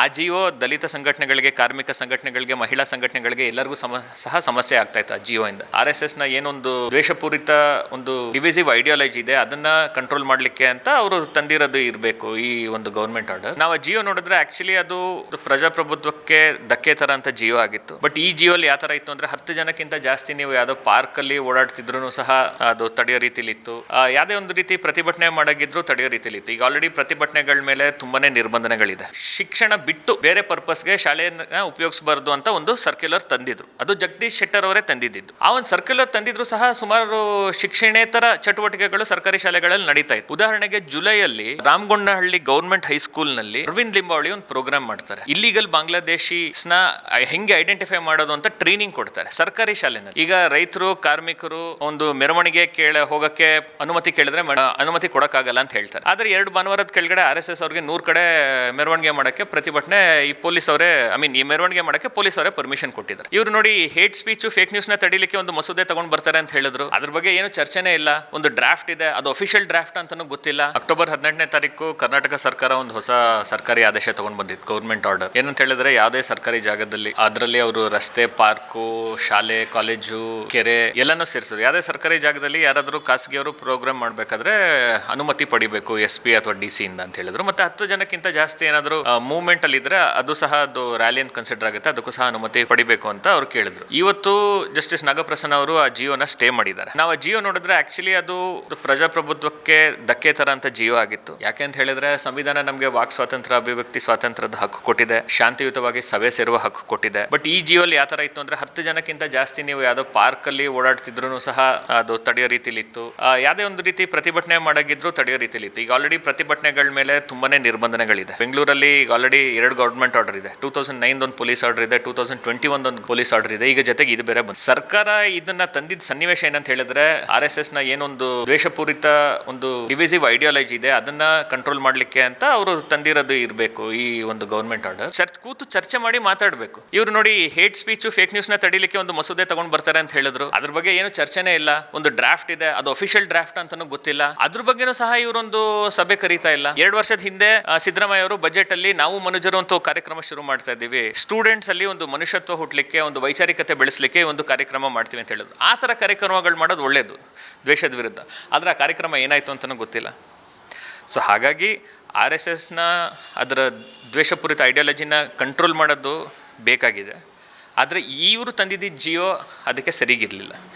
ಆ ಜಿಯೋ ದಲಿತ ಸಂಘಟನೆಗಳಿಗೆ, ಕಾರ್ಮಿಕ ಸಂಘಟನೆಗಳಿಗೆ, ಮಹಿಳಾ ಸಂಘಟನೆಗಳಿಗೆ ಎಲ್ಲರಿಗೂ ಸಹ ಸಮಸ್ಯೆ ಆಗ್ತಾ ಇತ್ತು ಆ ಜಿಯೋ ಇಂದ. RSS ನ ಏನೊಂದು ದ್ವೇಷಪೂರಿತ ಒಂದು ಡಿವಿಸಿವ್ ಐಡಿಯಾಲಜಿ ಇದೆ ಅದನ್ನ ಕಂಟ್ರೋಲ್ ಮಾಡ್ಲಿಕ್ಕೆ ಅಂತ ಅವರು ತಂದಿರೋದು ಇರಬೇಕು ಈ ಒಂದು ಗೌರ್ಮೆಂಟ್ ಆರ್ಡರ್. ನಾವು ಜಿಯೋ ನೋಡಿದ್ರೆ ಆಕ್ಚುಲಿ ಅದು ಪ್ರಜಾಪ್ರಭುತ್ವಕ್ಕೆ ಧಕ್ಕೆ ತರ ಅಂತ ಜಿಯೋ ಆಗಿತ್ತು. ಬಟ್ ಈ ಜಿಯೋ ಅಲ್ಲಿ ಯಾವ ತರ ಇತ್ತು ಅಂದ್ರೆ 10 ಜನಕ್ಕಿಂತ ಜಾಸ್ತಿ ನೀವು ಯಾವ್ದೋ ಪಾರ್ಕ್ ಅಲ್ಲಿ ಓಡಾಡ್ತಿದ್ರು ಸಹ ಅದು ತಡೆಯೋ ರೀತಿಲಿ ಇತ್ತು. ಯಾವುದೇ ಒಂದು ರೀತಿ ಪ್ರತಿಭಟನೆ ಮಾಡಾಗಿದ್ರು ತಡೆಯೋ ರೀತಿಲಿ ಇತ್ತು. ಈಗ ಆಲ್ರೆಡಿ ಪ್ರತಿಭಟನೆಗಳ ಮೇಲೆ ತುಂಬಾನೇ ನಿರ್ಬಂಧನೆಗಳಿದೆ. ಶಿಕ್ಷಣ ಬಿಟ್ಟು ಬೇರೆ ಪರ್ಪಸ್ಗೆ ಶಾಲೆಯನ್ನ ಉಪಯೋಗಿಸಬಾರದು ಅಂತ ಒಂದು ಸರ್ಕ್ಯುಲರ್ ತಂದಿದ್ರು. ಅದು ಜಗದೀಶ್ ಶೆಟ್ಟರ್ ಅವರೇ ತಂದಿದ್ದು. ಆ ಒಂದು ಸರ್ಕ್ಯುಲರ್ ತಂದಿದ್ರು ಸಹ ಸುಮಾರು ಶಿಕ್ಷಣೇತರ ಚಟುವಟಿಕೆಗಳು ಸರ್ಕಾರಿ ಶಾಲೆಗಳಲ್ಲಿ ನಡೀತಾ ಇತ್ತು. ಉದಾಹರಣೆಗೆ ಜುಲೈಯಲ್ಲಿ ರಾಮಗೊಂಡನಹಳ್ಳಿ ಗೌರ್ಮೆಂಟ್ ಹೈಸ್ಕೂಲ್ ನಲ್ಲಿ ಅರವಿಂದ್ ಲಿಂಬಾವಳಿ ಒಂದು ಪ್ರೋಗ್ರಾಮ್ ಮಾಡ್ತಾರೆ. ಇಲ್ಲಿಗಲ್ ಬಾಂಗ್ಲಾದೇಶಿಸ್ನ ಹೆಂಗೆ ಐಡೆಂಟಿಫೈ ಮಾಡೋದು ಅಂತ ಟ್ರೈನಿಂಗ್ ಕೊಡ್ತಾರೆ ಸರ್ಕಾರಿ ಶಾಲೆನಲ್ಲಿ. ಈಗ ರೈತರು, ಕಾರ್ಮಿಕರು ಒಂದು ಮೆರವಣಿಗೆ ಹೋಗಕ್ಕೆ ಅನುಮತಿ ಕೇಳಿದ್ರೆ ಅನುಮತಿ ಕೊಡಕ್ಕಾಗಲ್ಲ ಅಂತ ಹೇಳ್ತಾರೆ. ಆದ್ರೆ 2 ಭಾನುವಾರದ ಕೆಳಗಡೆ RSS ಅವ್ರಿಗೆ 100 ಕಡೆ ಮೆರವಣಿಗೆ ಮಾಡಕ್ಕೆ ಪ್ರತಿಭಟನೆ ಈ ಪೊಲೀಸ್ ಅವರೇ ಈ ಮೆರವಣಿಗೆ ಮಾಡಕ್ಕೆ ಪೊಲೀಸ್ ಅವರೇ ಪರ್ಮಿಷನ್ ಕೊಟ್ಟಿದ್ದಾರೆ. ಇವ್ರು ನೋಡಿ ಹೇಟ್ ಸ್ಪೀಚ್, ಫೇಕ್ ನ್ಯೂಸ್ ನ ತಡಿಲಿಕ್ಕೆ ಒಂದು ಮಸೂದೆ ತಗೊಂಡ್ ಬರ್ತಾರೆ ಅಂತ ಹೇಳಿದ್ರು. ಅದ್ರ ಬಗ್ಗೆ ಏನು ಚರ್ಚೆನೇ ಇಲ್ಲ. ಒಂದು ಡ್ರಾಫ್ಟ್ ಇದೆ, ಅದು ಅಫಿಷಿಯಲ್ ಡ್ರಾಫ್ಟ್ ಅಂತಾನೂ ಗೊತ್ತಿಲ್ಲ. ಅಕ್ಟೋಬರ್ 18ನೇ ತಾರೀಕು ಕರ್ನಾಟಕ ಸರ್ಕಾರ ಒಂದು ಹೊಸ ಸರ್ಕಾರಿ ಆದೇಶ ತಗೊಂಡ್ ಬಂದಿತ್ತು, ಗೌರ್ಮೆಂಟ್ ಆರ್ಡರ್. ಏನಂತ ಹೇಳಿದ್ರೆ ಯಾವುದೇ ಸರ್ಕಾರಿ ಜಾಗದಲ್ಲಿ ಅದರಲ್ಲಿ ಅವರು ರಸ್ತೆ, ಪಾರ್ಕು, ಶಾಲೆ, ಕಾಲೇಜು, ಕೆರೆ ಎಲ್ಲಾನು ಸೇರಿಸಿದ್ರು. ಯಾವುದೇ ಸರ್ಕಾರಿ ಜಾಗದಲ್ಲಿ ಯಾರಾದರೂ ಖಾಸಗಿಯವರು ಪ್ರೋಗ್ರಾಮ್ ಮಾಡಬೇಕಾದ್ರೆ ಅನುಮತಿ ಪಡಿಬೇಕು SP ಅಥವಾ DC ಇಂದ ಅಂತ ಹೇಳಿದ್ರು. ಮತ್ತೆ 10 ಜನಕ್ಕಿಂತ ಜಾಸ್ತಿ ಏನಾದರೂ ಮೂವ್ಮೆಂಟ್ ಅಲ್ಲಿ ಇದ್ರೆ ಅದು ಸಹ ಅದು ರ್ಯಾಲಿ ಅಂತ ಕನ್ಸಿಡರ್ ಆಗುತ್ತೆ, ಅದಕ್ಕೂ ಸಹ ಅನುಮತಿ ಪಡಿಬೇಕು ಅಂತ ಅವ್ರು ಕೇಳಿದ್ರು. ಇವತ್ತು ಜಸ್ಟಿಸ್ ನಾಗಪ್ರಸನ್ನ ಅವರು ಆ ಜಿಯೋನ ಸ್ಟೇ ಮಾಡಿದ್ದಾರೆ. ನಾವು ಆ ಜಿಯೋ ನೋಡಿದ್ರೆ ಆಕ್ಚುಲಿ ಅದು ಪ್ರಜಾಪ್ರಭುತ್ವಕ್ಕೆ ಧಕ್ಕೆ ತರ ಅಂತ ಜಿಯೋ ಆಗಿತ್ತು. ಯಾಕೆ ಅಂತ ಹೇಳಿದ್ರೆ ಸಂವಿಧಾನ ನಮಗೆ ವಾಕ್ ಸ್ವಾತಂತ್ರ್ಯ, ಅಭಿವ್ಯಕ್ತಿ ಸ್ವಾತಂತ್ರ್ಯದ ಹಕ್ಕು ಕೊಟ್ಟಿದೆ, ಶಾಂತಿಯುತವಾಗಿ ಸಭೆ ಸೇರುವ ಹಕ್ಕು ಕೊಟ್ಟಿದೆ. ಬಟ್ ಈ ಜಿಯೋ ಅಲ್ಲಿ ಯಾವ ತರ ಇತ್ತು ಅಂದ್ರೆ 10 ಜನಕ್ಕಿಂತ ಜಾಸ್ತಿ ನೀವು ಯಾವ್ದೋ ಪಾರ್ಕ್ ಅಲ್ಲಿ ಓಡಾಡ್ತಿದ್ರು ಸಹ ಅದು ತಡೆಯೋ ರೀತಿಲಿ ಇತ್ತು. ಯಾವುದೇ ಒಂದು ರೀತಿ ಪ್ರತಿಭಟನೆ ಮಾಡಾಗಿದ್ರು ತಡೆಯೋ ರೀತಿಲಿ ಇತ್ತು. ಈಗ ಆಲ್ರೆಡಿ ಪ್ರತಿಭಟನೆಗಳ ಮೇಲೆ ತುಂಬಾನೇ ನಿರ್ಬಂಧನೆಗಳಿದೆ. ಬೆಂಗಳೂರಲ್ಲಿ ಈಗ ಆಲ್ರೆಡಿ 2 ಗೌರ್ಮೆಂಟ್ ಆರ್ಡರ್ ಇದೆ. 2009 ಒಂದು ಪೊಲೀಸ್ ಆರ್ಡರ್ ಇದೆ, 2021 ಒಂದು ಪೊಲೀಸ್ ಆರ್ಡರ್ ಇದೆ. ಈಗ ಜೊತೆಗೆ ಇದು ಬೇರೆ ಬಂತು. ಸರ್ಕಾರ ಇದನ್ನ ತಂದಿದ್ದ ಸನ್ನಿವೇಶ ಏನಂತ ಹೇಳಿದ್ರೆ RSS ನ ಏನೊಂದು ದ್ವೇಷಪೂರಿತ ಒಂದು ಡಿವಿಸಿವ್ ಐಡಿಯಾಲಜಿ ಇದೆ ಅದನ್ನ ಕಂಟ್ರೋಲ್ ಮಾಡ್ಲಿಕ್ಕೆ ಅಂತ ಅವರು ತಂದಿರೋದು ಇರಬೇಕು ಈ ಒಂದು ಗೌರ್ಮೆಂಟ್ ಆರ್ಡರ್. ಕೂತು ಚರ್ಚೆ ಮಾಡಿ ಮಾತಾಡಬೇಕು. ಇವ್ರು ನೋಡಿ ಹೇಟ್ ಸ್ಪೀಚ್, ಫೇಕ್ ನ್ಯೂಸ್ ನ ತಡಿಲಿಕ್ಕೆ ಒಂದು ಮಸೂದೆ ತಗೊಂಡ್ ಬರ್ತಾರೆ ಅಂತ ಹೇಳಿದ್ರು. ಅದ್ರ ಬಗ್ಗೆ ಏನು ಚರ್ಚೆನೇ ಇಲ್ಲ. ಒಂದು ಡ್ರಾಫ್ಟ್ ಇದೆ, ಅದು ಅಫಿಷಿಯಲ್ ಡ್ರಾಫ್ಟ್ ಅಂತಾನೂ ಗೊತ್ತಿಲ್ಲ. ಅದ್ರ ಬಗ್ಗೆನೂ ಸಹ ಇವರೊಂದು ಸಭೆ ಕರೀತಾ ಇಲ್ಲ. 2 ವರ್ಷದ ಹಿಂದೆ ಸಿದ್ದರಾಮಯ್ಯ ಅವರು ಬಜೆಟ್ ಅಲ್ಲಿ ನಾವು ಮನುಜರು ಅಂತ ಕಾರ್ಯಕ್ರಮ ಶುರು ಮಾಡ್ತಾ ಇದ್ದೀವಿ, ಸ್ಟೂಡೆಂಟ್ಸ್ ಅಲ್ಲಿ ಒಂದು ಮನುಷ್ಯತ್ವ ಹುಟ್ಟಲಿಕ್ಕೆ, ಒಂದು ವೈಚಾರಿಕತೆ ಬೆಳೆಸಲಿಕ್ಕೆ ಒಂದು ಕಾರ್ಯಕ್ರಮ ಮಾಡ್ತೀವಿ ಅಂತ ಹೇಳಿದ್ರು. ಆ ಥರ ಕಾರ್ಯಕ್ರಮಗಳು ಮಾಡೋದು ಒಳ್ಳೇದು ದ್ವೇಷದ ವಿರುದ್ಧ. ಆದರೆ ಆ ಕಾರ್ಯಕ್ರಮ ಏನಾಯ್ತು ಅಂತಲೂ ಗೊತ್ತಿಲ್ಲ. ಸೊ ಹಾಗಾಗಿ RSSನ ಅದರ ದ್ವೇಷಪೂರಿತ ಐಡಿಯಾಲಜಿನ ಕಂಟ್ರೋಲ್ ಮಾಡೋದು ಬೇಕಾಗಿದೆ. ಆದರೆ ಇವರು ತಂದಿದ್ದ ಜಿಯೋ ಅದಕ್ಕೆ ಸರಿಗಿರಲಿಲ್ಲ.